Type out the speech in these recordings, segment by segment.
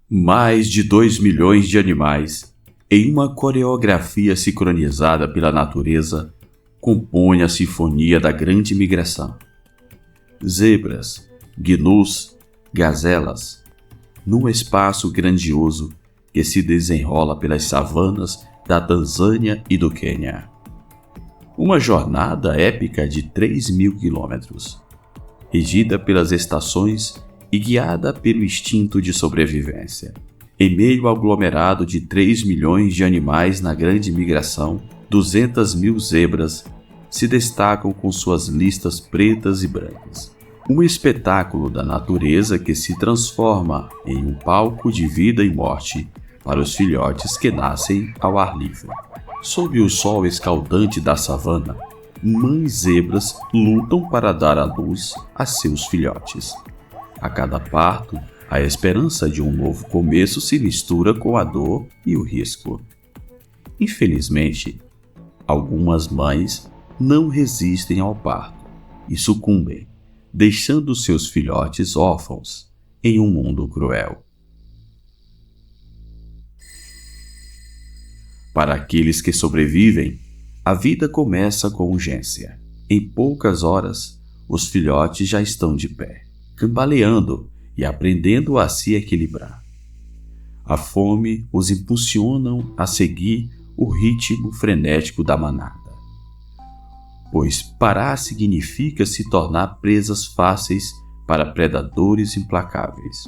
Mais de 2 milhões de animais, em uma coreografia sincronizada pela natureza, compõem a sinfonia da grande migração. Zebras, gnus, gazelas, num espaço grandioso que se desenrola pelas savanas da Tanzânia e do Quênia. Uma jornada épica de 3.000 quilômetros, regida pelas estações e guiada pelo instinto de sobrevivência. Em meio ao aglomerado de 3 milhões de animais na grande migração, 200.000 zebras se destacam com suas listas pretas e brancas. Um espetáculo da natureza que se transforma em um palco de vida e morte para os filhotes que nascem ao ar livre. Sob o sol escaldante da savana, mães zebras lutam para dar à luz a seus filhotes. A cada parto, a esperança de um novo começo se mistura com a dor e o risco. Infelizmente, algumas mães não resistem ao parto e sucumbem, deixando seus filhotes órfãos em um mundo cruel. Para aqueles que sobrevivem, a vida começa com urgência. Em poucas horas, os filhotes já estão de pé, cambaleando e aprendendo a se equilibrar. A fome os impulsiona a seguir o ritmo frenético da manada, pois parar significa se tornar presas fáceis para predadores implacáveis.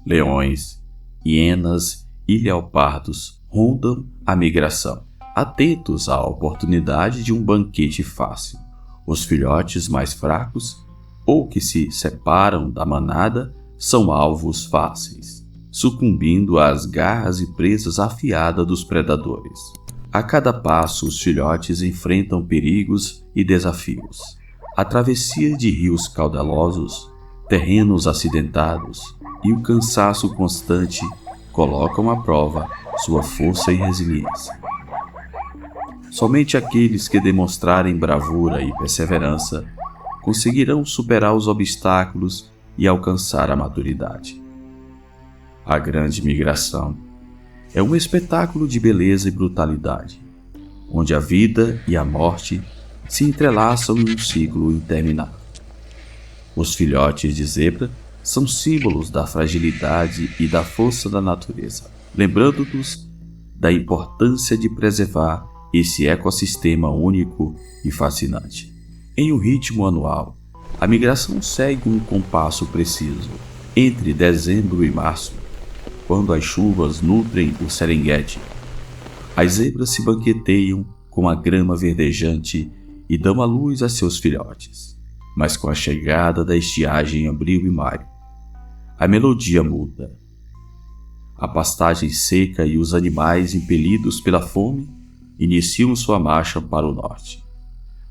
Leões, hienas e leopardos rondam a migração, atentos à oportunidade de um banquete fácil. Os filhotes mais fracos, ou que se separam da manada, são alvos fáceis, sucumbindo às garras e presas afiadas dos predadores. A cada passo, os filhotes enfrentam perigos e desafios. A travessia de rios caudalosos, terrenos acidentados e o cansaço constante colocam à prova sua força e resiliência. Somente aqueles que demonstrarem bravura e perseverança conseguirão superar os obstáculos e alcançar a maturidade. A grande migração é um espetáculo de beleza e brutalidade, onde a vida e a morte se entrelaçam em um ciclo interminável. Os filhotes de zebra são símbolos da fragilidade e da força da natureza, lembrando-nos da importância de preservar esse ecossistema único e fascinante. Em um ritmo anual, a migração segue um compasso preciso. Entre dezembro e março, quando as chuvas nutrem o Serengeti, as zebras se banqueteiam com a grama verdejante e dão à luz a seus filhotes. Mas com a chegada da estiagem em abril e maio, a melodia muda. A pastagem seca e os animais impelidos pela fome iniciam sua marcha para o norte.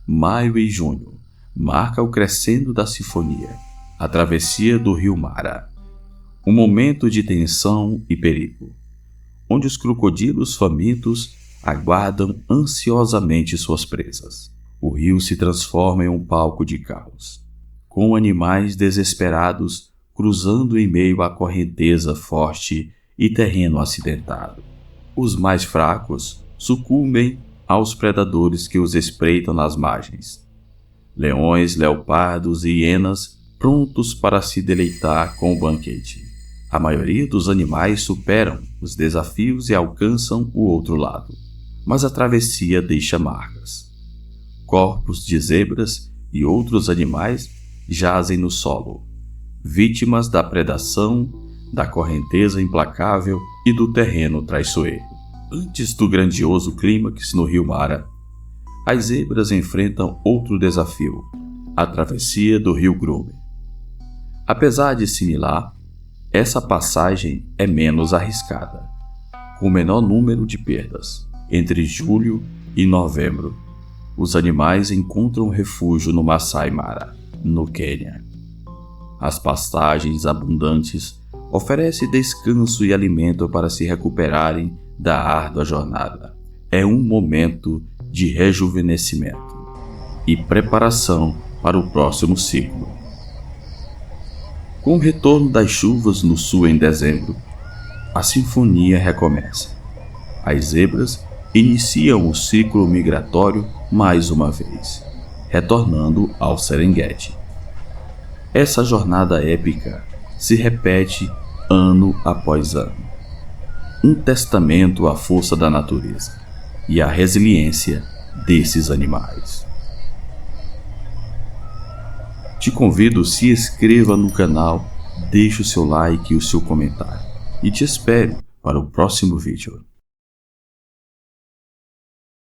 Maio e junho marca o crescendo da sinfonia, a travessia do rio Mara, um momento de tensão e perigo, onde os crocodilos famintos aguardam ansiosamente suas presas. O rio se transforma em um palco de caos, com animais desesperados cruzando em meio à correnteza forte e terreno acidentado. Os mais fracos sucumbem aos predadores que os espreitam nas margens. Leões, leopardos e hienas prontos para se deleitar com o banquete. A maioria dos animais superam os desafios e alcançam o outro lado, mas a travessia deixa marcas. Corpos de zebras e outros animais jazem no solo, vítimas da predação, da correnteza implacável e do terreno traiçoeiro. Antes do grandioso clímax no rio Mara, as zebras enfrentam outro desafio, a travessia do rio Grube. Apesar de similar, essa passagem é menos arriscada, com menor número de perdas. Entre julho e novembro, os animais encontram refúgio no Masai Mara, no Quênia. As pastagens abundantes oferecem descanso e alimento para se recuperarem da árdua jornada. É um momento de rejuvenescimento e preparação para o próximo ciclo. Com o retorno das chuvas no sul em dezembro, a sinfonia recomeça. As zebras iniciam o ciclo migratório mais uma vez, retornando ao Serengeti. Essa jornada épica se repete ano após ano, um testamento à força da natureza e à resiliência desses animais. Te convido, se inscreva no canal, deixe o seu like e o seu comentário, e te espero para o próximo vídeo.